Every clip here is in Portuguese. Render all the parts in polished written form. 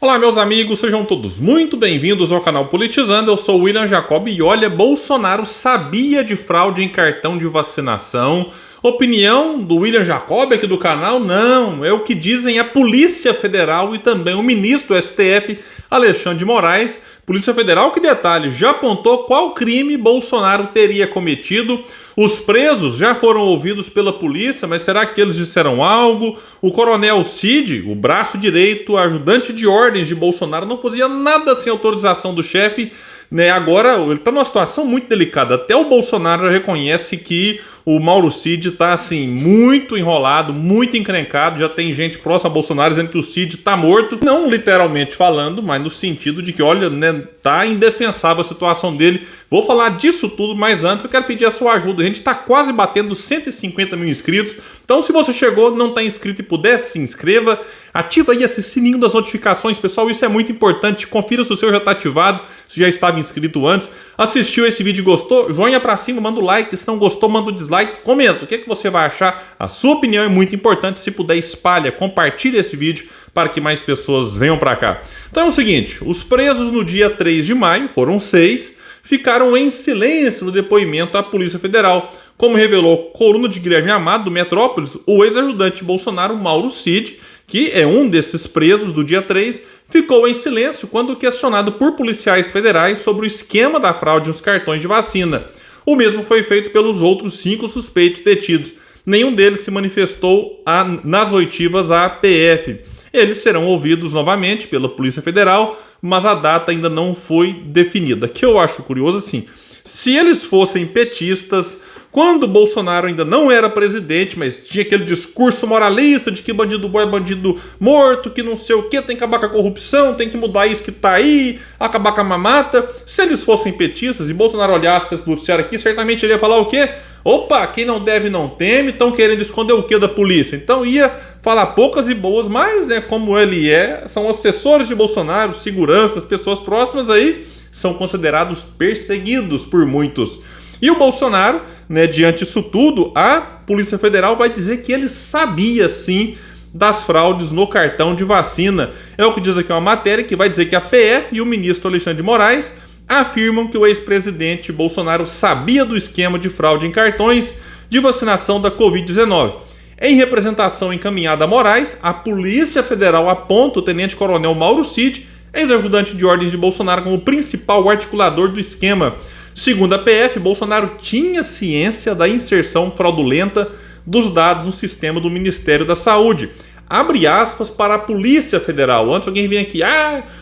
Olá, meus amigos, sejam todos muito bem-vindos ao canal Politizando. Eu sou o William Jacob e olha, Bolsonaro sabia de fraude em cartão de vacinação. Opinião do William Jacob aqui do canal? Não, é o que dizem a Polícia Federal e também o ministro do STF, Alexandre de Moraes. Polícia Federal, que detalhe, já apontou qual crime Bolsonaro teria cometido. Os presos já foram ouvidos pela polícia, mas será que eles disseram algo? O coronel Cid, o braço direito, ajudante de ordens de Bolsonaro, não fazia nada sem autorização do chefe, né? Agora ele está numa situação muito delicada. Até o Bolsonaro já reconhece que o Mauro Cid está assim, muito enrolado, muito encrencado. Já tem gente próxima a Bolsonaro dizendo que o Cid está morto. Não literalmente falando, mas no sentido de que, olha, né, tá indefensável a situação dele. Vou falar disso tudo, mas antes eu quero pedir a sua ajuda. A gente está quase batendo 150 mil inscritos. Então, se você chegou, não está inscrito e puder, se inscreva. Ativa aí esse sininho das notificações, pessoal. Isso é muito importante. Confira se o seu já está ativado, se já estava inscrito antes. Assistiu esse vídeo e gostou? Joinha pra cima, manda o like. Se não gostou, manda o dislike. Comenta o que você vai achar. A sua opinião é muito importante. Se puder, espalha, compartilha esse vídeo para que mais pessoas venham para cá. Então é o seguinte, os presos no dia 3 de maio, foram 6, ficaram em silêncio no depoimento à Polícia Federal. Como revelou coluna de Guilherme Amado, do Metrópolis, o ex-ajudante de Bolsonaro, Mauro Cid, que é um desses presos do dia 3, ficou em silêncio quando questionado por policiais federais sobre o esquema da fraude nos cartões de vacina. O mesmo foi feito pelos outros 5 suspeitos detidos. Nenhum deles se manifestou nas oitivas à PF. Eles serão ouvidos novamente pela Polícia Federal, mas a data ainda não foi definida. Que eu acho curioso assim, se eles fossem petistas, quando Bolsonaro ainda não era presidente, mas tinha aquele discurso moralista de que bandido bom é bandido morto, que não sei o que, tem que acabar com a corrupção, tem que mudar isso que tá aí, acabar com a mamata. Se eles fossem petistas e Bolsonaro olhasse esse noticiário aqui, certamente ele ia falar o quê? Opa, quem não deve não teme, estão querendo esconder o que da polícia? Então ia falar poucas e boas, mas, né, como ele são assessores de Bolsonaro, seguranças, pessoas próximas aí, são considerados perseguidos por muitos. E o Bolsonaro, né, diante disso tudo, a Polícia Federal vai dizer que ele sabia sim das fraudes no cartão de vacina. É o que diz aqui uma matéria que vai dizer que a PF e o ministro Alexandre de Moraes afirmam que o ex-presidente Bolsonaro sabia do esquema de fraude em cartões de vacinação da Covid-19. Em representação encaminhada a Moraes, a Polícia Federal aponta o tenente-coronel Mauro Cid, ex-ajudante de ordens de Bolsonaro, como principal articulador do esquema. Segundo a PF, Bolsonaro tinha ciência da inserção fraudulenta dos dados no sistema do Ministério da Saúde. Abre aspas para a Polícia Federal. Antes alguém vem aqui,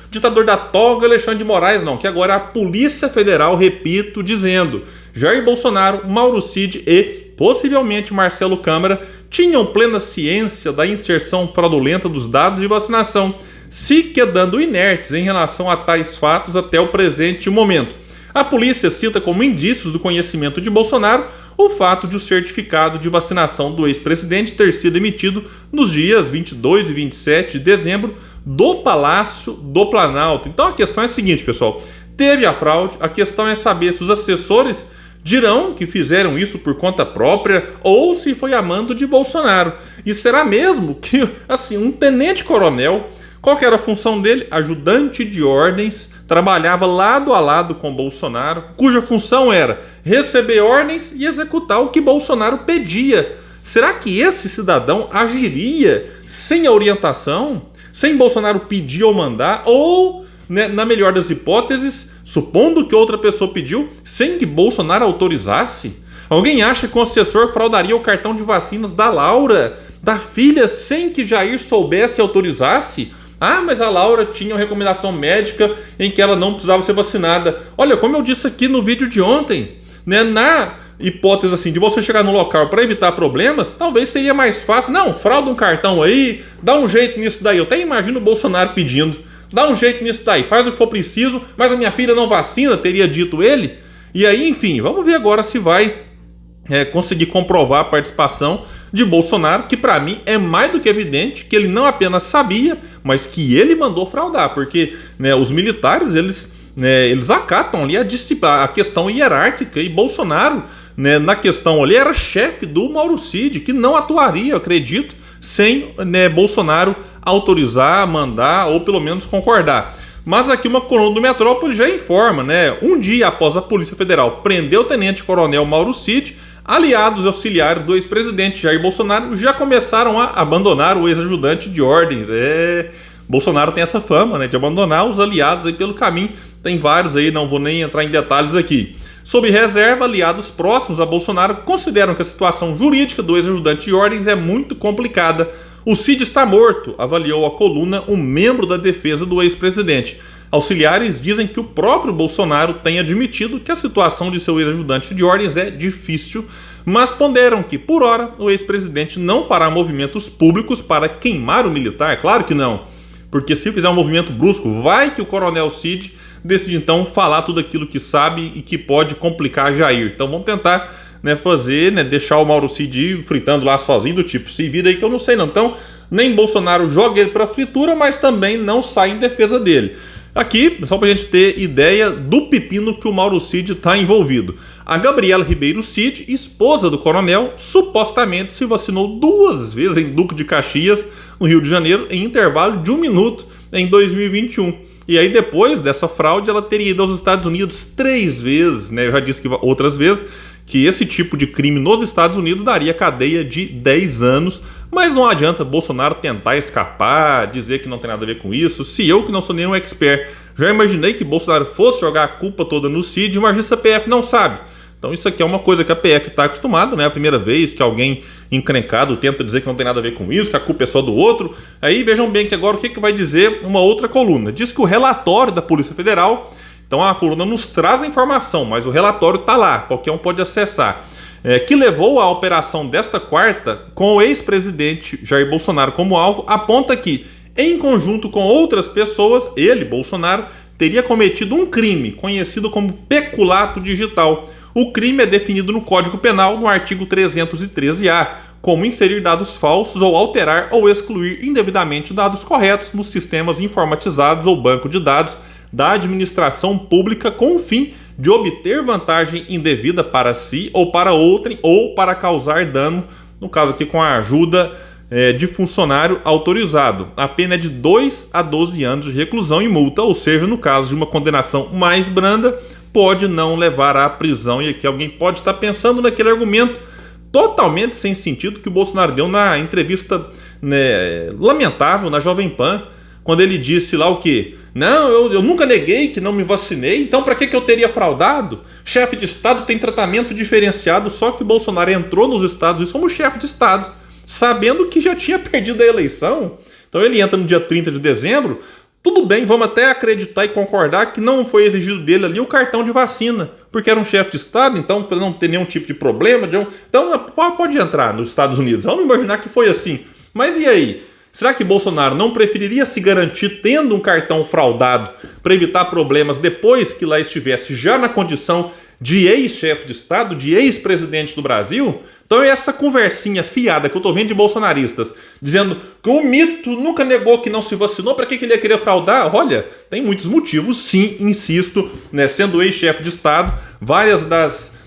ditador da toga, Alexandre de Moraes. Não, que agora é a Polícia Federal, repito, dizendo: Jair Bolsonaro, Mauro Cid e, possivelmente, Marcelo Câmara tinham plena ciência da inserção fraudulenta dos dados de vacinação, se quedando inertes em relação a tais fatos até o presente momento. A polícia cita como indícios do conhecimento de Bolsonaro o fato de o certificado de vacinação do ex-presidente ter sido emitido nos dias 22 e 27 de dezembro do Palácio do Planalto. Então a questão é a seguinte, pessoal. Teve a fraude, a questão é saber se os assessores dirão que fizeram isso por conta própria ou se foi a mando de Bolsonaro. E será mesmo que, assim, um tenente-coronel, qual que era a função dele? Ajudante de ordens, trabalhava lado a lado com Bolsonaro, cuja função era receber ordens e executar o que Bolsonaro pedia. Será que esse cidadão agiria sem a orientação, sem Bolsonaro pedir ou mandar, ou, né, na melhor das hipóteses, supondo que outra pessoa pediu, sem que Bolsonaro autorizasse? Alguém acha que o assessor fraudaria o cartão de vacinas da Laura, da filha, sem que Jair soubesse e autorizasse? Mas a Laura tinha uma recomendação médica em que ela não precisava ser vacinada. Olha, como eu disse aqui no vídeo de ontem, né, na hipótese assim, de você chegar no local para evitar problemas, talvez seria mais fácil. Não, frauda um cartão aí, dá um jeito nisso daí. Eu até imagino o Bolsonaro pedindo, dá um jeito nisso daí, faz o que for preciso, mas a minha filha não vacina, teria dito ele. E aí, enfim, vamos ver agora se vai conseguir comprovar a participação de Bolsonaro, que para mim é mais do que evidente que ele não apenas sabia, mas que ele mandou fraudar, porque, né, os militares, eles acatam ali a questão hierárquica, e Bolsonaro, né, na questão ali, era chefe do Mauro Cid, que não atuaria, eu acredito, sem, né, Bolsonaro autorizar, mandar ou pelo menos concordar. Mas aqui uma coluna do Metrópole já informa, né? Um dia após a Polícia Federal prender o tenente-coronel Mauro Cid, aliados e auxiliares do ex-presidente Jair Bolsonaro já começaram a abandonar o ex-ajudante de ordens. Bolsonaro tem essa fama, né, de abandonar os aliados aí pelo caminho. Tem vários aí, não vou nem entrar em detalhes aqui. Sob reserva, aliados próximos a Bolsonaro consideram que a situação jurídica do ex-ajudante de ordens é muito complicada. O Cid está morto, avaliou a coluna um membro da defesa do ex-presidente. Auxiliares dizem que o próprio Bolsonaro tem admitido que a situação de seu ex-ajudante de ordens é difícil, mas ponderam que, por hora, o ex-presidente não fará movimentos públicos para queimar o militar. Claro que não, porque se fizer um movimento brusco, vai que o coronel Cid decide então falar tudo aquilo que sabe e que pode complicar Jair. Então vamos tentar, né, fazer, né, deixar o Mauro Cid fritando lá sozinho, do tipo, se vira aí que eu não sei não. Então, nem Bolsonaro joga ele pra fritura, mas também não sai em defesa dele. Aqui, só pra gente ter ideia do pepino que o Mauro Cid está envolvido. A Gabriela Ribeiro Cid, esposa do coronel, supostamente se vacinou 2 vezes em Duque de Caxias, no Rio de Janeiro, em intervalo de 1 minuto em 2021. E aí depois dessa fraude ela teria ido aos Estados Unidos 3 vezes, né? Eu já disse que outras vezes que esse tipo de crime nos Estados Unidos daria cadeia de 10 anos, mas não adianta Bolsonaro tentar escapar, dizer que não tem nada a ver com isso. Se eu, que não sou nenhum expert, já imaginei que Bolsonaro fosse jogar a culpa toda no Cid, mas isso a PF não sabe. Então isso aqui é uma coisa que a PF está acostumada, não é a primeira vez que alguém encrencado tenta dizer que não tem nada a ver com isso, que a culpa é só do outro. Aí vejam bem que agora o que vai dizer uma outra coluna. Diz que o relatório da Polícia Federal, então a coluna nos traz a informação, mas o relatório está lá, qualquer um pode acessar, que levou à operação desta quarta com o ex-presidente Jair Bolsonaro como alvo, aponta que, em conjunto com outras pessoas, ele, Bolsonaro, teria cometido um crime conhecido como peculato digital. O crime é definido no Código Penal, no artigo 313-A, como inserir dados falsos ou alterar ou excluir indevidamente dados corretos nos sistemas informatizados ou banco de dados da administração pública com o fim de obter vantagem indevida para si ou para outrem ou para causar dano, no caso aqui com a ajuda de funcionário autorizado. A pena é de 2 a 12 anos de reclusão e multa, ou seja, no caso de uma condenação mais branda, pode não levar à prisão. E aqui alguém pode estar pensando naquele argumento totalmente sem sentido que o Bolsonaro deu na entrevista, né, lamentável na Jovem Pan, quando ele disse lá o quê? Não, eu nunca neguei que não me vacinei, então para que eu teria fraudado? Chefe de Estado tem tratamento diferenciado, só que o Bolsonaro entrou nos Estados Unidos como chefe de Estado, sabendo que já tinha perdido a eleição. Então ele entra no dia 30 de dezembro, tudo bem, vamos até acreditar e concordar que não foi exigido dele ali o cartão de vacina, porque era um chefe de Estado, então para não ter nenhum tipo de problema, então pode entrar nos Estados Unidos. Vamos imaginar que foi assim. Mas e aí? Será que Bolsonaro não preferiria se garantir tendo um cartão fraudado para evitar problemas depois que lá estivesse já na condição de ex-chefe de Estado, de ex-presidente do Brasil? Então essa conversinha fiada que eu tô vendo de bolsonaristas, dizendo que o mito nunca negou que não se vacinou, para que ele ia querer fraudar? Olha, tem muitos motivos, sim, insisto, né, sendo ex-chefe de Estado, várias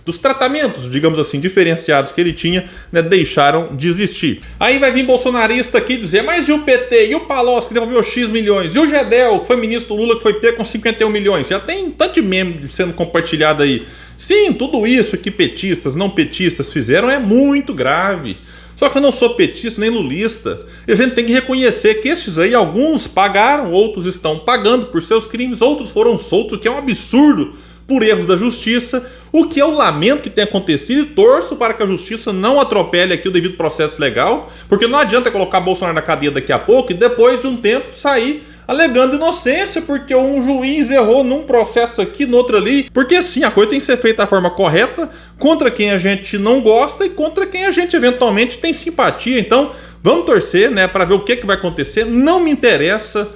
dos tratamentos, digamos assim, diferenciados que ele tinha, né, deixaram de existir. Aí vai vir bolsonarista aqui dizer, mas e o PT? E o Palocci que devolveu X milhões? E o Gedel, que foi ministro do Lula, que foi pego com 51 milhões? Já tem tanto de meme sendo compartilhado aí. Sim, tudo isso que petistas, não petistas fizeram é muito grave. Só que eu não sou petista nem lulista. E a gente tem que reconhecer que esses aí, alguns pagaram, outros estão pagando por seus crimes, outros foram soltos, o que é um absurdo, por erros da justiça, o que eu lamento que tenha acontecido e torço para que a justiça não atropele aqui o devido processo legal, porque não adianta colocar Bolsonaro na cadeia daqui a pouco e depois de um tempo sair alegando inocência porque um juiz errou num processo aqui, no outro ali, porque sim, a coisa tem que ser feita da forma correta, contra quem a gente não gosta e contra quem a gente eventualmente tem simpatia. Então vamos torcer, né, para ver o que vai acontecer. Não me interessa,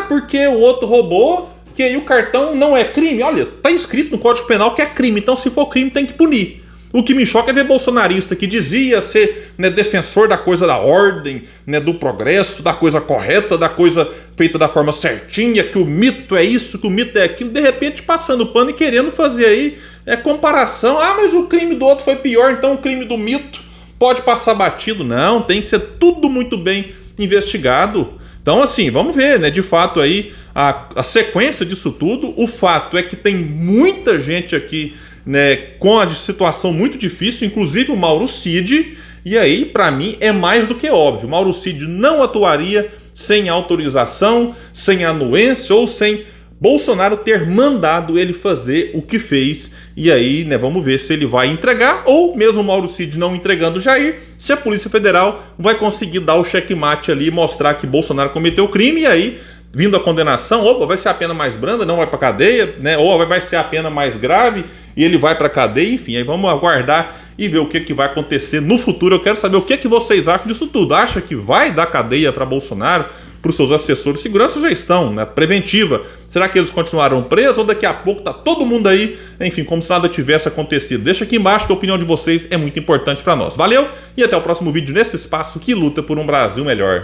porque o outro roubou, que aí o cartão não é crime. Olha, tá escrito no Código Penal que é crime, então se for crime tem que punir. O que me choca é ver bolsonarista que dizia ser, né, defensor da coisa da ordem, né, do progresso, da coisa correta, da coisa feita da forma certinha, que o mito é isso, que o mito é aquilo, de repente passando pano e querendo fazer aí comparação. Mas o crime do outro foi pior, então o crime do mito pode passar batido. Não, tem que ser tudo muito bem investigado. Então, assim, vamos ver, né? De fato aí a sequência disso tudo. O fato é que tem muita gente aqui, né, com a situação muito difícil, inclusive o Mauro Cid. E aí, para mim, é mais do que óbvio. O Mauro Cid não atuaria sem autorização, sem anuência ou sem Bolsonaro ter mandado ele fazer o que fez. E aí, né, vamos ver se ele vai entregar, ou mesmo o Mauro Cid não entregando Jair, se a Polícia Federal vai conseguir dar o checkmate ali e mostrar que Bolsonaro cometeu o crime. E aí, vindo a condenação, opa, vai ser a pena mais branda, não vai pra cadeia, né? Ou vai ser a pena mais grave e ele vai pra cadeia. Enfim, aí vamos aguardar e ver o que vai acontecer no futuro. Eu quero saber o que vocês acham disso tudo. Acha que vai dar cadeia para Bolsonaro, para os seus assessores de segurança? Já estão, né, preventiva. Será que eles continuarão presos ou daqui a pouco tá todo mundo aí, enfim, como se nada tivesse acontecido? Deixa aqui embaixo que a opinião de vocês é muito importante para nós. Valeu e até o próximo vídeo nesse espaço que luta por um Brasil melhor.